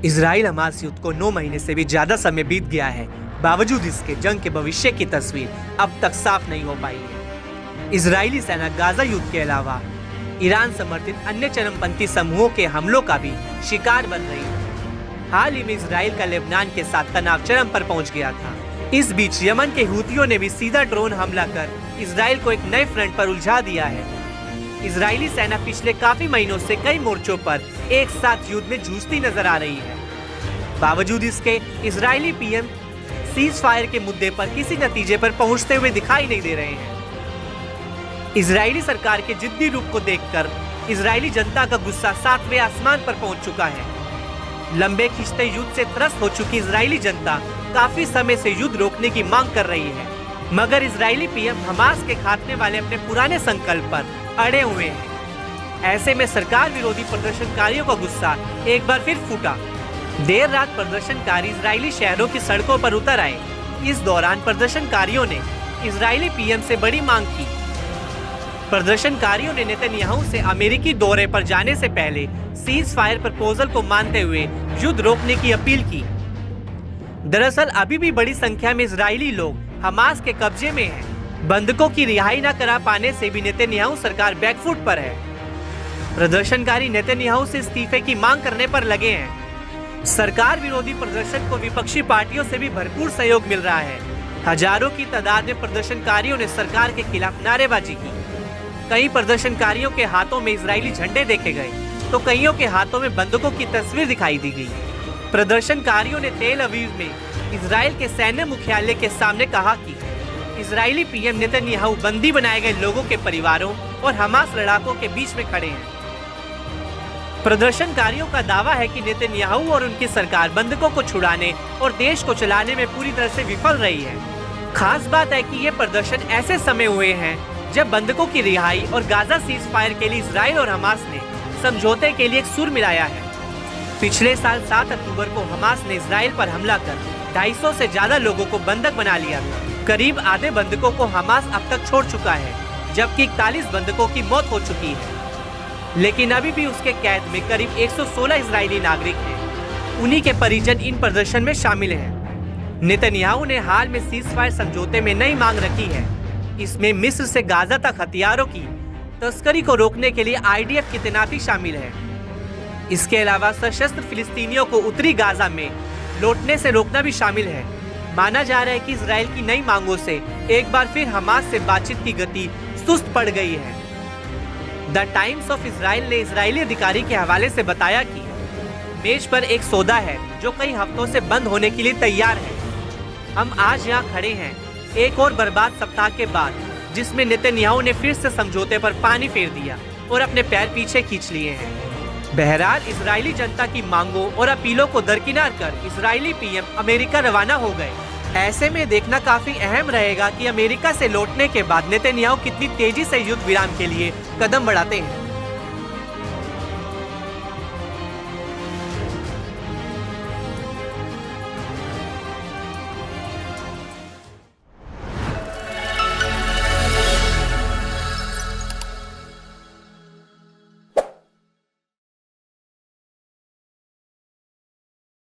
Israel Hamas युद्ध को 9 महीने से भी ज्यादा समय बीत गया है। बावजूद इसके जंग के भविष्य की तस्वीर अब तक साफ नहीं हो पाई है। इजरायली सेना गाजा युद्ध के अलावा ईरान समर्थित अन्य चरमपंथी समूहों के हमलों का भी शिकार बन रही है। हाल ही में इजराइल का लेबनान के साथ तनाव चरम पर पहुंच गया था। इस बीच यमन के हूतियों ने भी सीधा ड्रोन हमला कर इजराइल को एक नए फ्रंट पर उलझा दिया है। इजरायली सेना पिछले काफी महीनों से कई मोर्चों पर एक साथ युद्ध में जूझती नजर आ रही है। बावजूद इसके इजरायली पीएम सीज फायर के मुद्दे पर किसी नतीजे पर पहुंचते हुए दिखाई नहीं दे रहे हैं। इजरायली सरकार के जिद्दी रूप को देखकर इजरायली जनता का गुस्सा 7वें आसमान पर पहुंच चुका है। लंबे खिंचते युद्ध से त्रस्त हो चुकी इजरायली जनता काफी समय से युद्ध रोकने की मांग कर रही है, मगर इजरायली पीएम हमास के खात्मे वाले अपने पुराने संकल्प पर अड़े हुए हैं। ऐसे में सरकार विरोधी प्रदर्शनकारियों का गुस्सा एक बार फिर फूटा। देर रात प्रदर्शनकारी इजरायली शहरों की सड़कों पर उतर आए। इस दौरान प्रदर्शनकारियों ने इजरायली पीएम से बड़ी मांग की। प्रदर्शनकारियों ने नेतन्याहू से अमेरिकी दौरे पर जाने से पहले सीज फायर प्रपोजल को मानते हुए युद्ध रोकने की अपील की। दरअसल अभी भी बड़ी संख्या में इजरायली लोग हमास के कब्जे में हैं। बंधकों की रिहाई न करा पाने से भी नेतन्याहू सरकार बैकफुट पर है। प्रदर्शनकारी नेतन्याहू से इस्तीफे की मांग करने पर लगे हैं। सरकार विरोधी प्रदर्शन को विपक्षी पार्टियों से भी भरपूर सहयोग मिल रहा है। हजारों की तादाद में प्रदर्शनकारियों ने सरकार के खिलाफ नारेबाजी की। कई प्रदर्शनकारियों के हाथों में इजरायली झंडे देखे गए, तो कईयों के हाथों में बंदूकों की तस्वीर दिखाई दी गई। प्रदर्शनकारियों ने तेल अवीव में इजराइल के सैन्य मुख्यालय के सामने कहा कि इजरायली पीएम नेतन्याहू बंदी बनाए गए लोगों के परिवारों और हमास लड़ाकों के बीच में खड़े हैं। प्रदर्शनकारियों का दावा है कि नेतन्याहू और उनकी सरकार बंधकों को छुड़ाने और देश को चलाने में पूरी तरह से विफल रही है। खास बात है कि ये प्रदर्शन ऐसे समय हुए हैं जब बंधकों की रिहाई और गाजा सीज फायर के लिए इजराइल और हमास ने समझौते के लिए एक सुर मिलाया है। पिछले साल 7 अक्टूबर को हमास ने इजराइल पर हमला कर 250 से ज्यादा लोगों को बंधक बना लिया था। करीब आधे बंधकों को हमास अब तक छोड़ चुका है, जबकि 41 बंधकों की मौत हो चुकी है। लेकिन अभी भी उसके कैद में करीब 116 इजरायली नागरिक हैं। उन्हीं के परिजन इन प्रदर्शन में शामिल हैं। नेतन्याहू ने हाल में सीज फायर समझौते में नई मांग रखी है। इसमें मिस्र से गाजा तक हथियारों की तस्करी को रोकने के लिए आईडीएफ की तैनाती शामिल है। इसके अलावा सशस्त्र फिलिस्तीनियों को उत्तरी गाजा में लौटने से रोकना भी शामिल है। माना जा रहा है कि इजराइल की नई मांगों से एक बार फिर हमास से बातचीत की गति सुस्त पड़ गई है। द टाइम्स ऑफ इजराइल ने इजरायली अधिकारी के हवाले से बताया कि मेज पर एक सौदा है जो कई हफ्तों से बंद होने के लिए तैयार है। हम आज यहाँ खड़े हैं एक और बर्बाद सप्ताह के बाद, जिसमें नेतन्याहू ने फिर से समझौते पर पानी फेर दिया और अपने पैर पीछे खींच लिए हैं। बहरहाल इजरायली जनता की मांगों और अपीलों को दरकिनार कर इजरायली पीएम अमेरिका रवाना हो गए। ऐसे में देखना काफी अहम रहेगा कि अमेरिका से लौटने के बाद नेतन्याहू कितनी तेजी से युद्ध विराम के लिए कदम बढ़ाते हैं।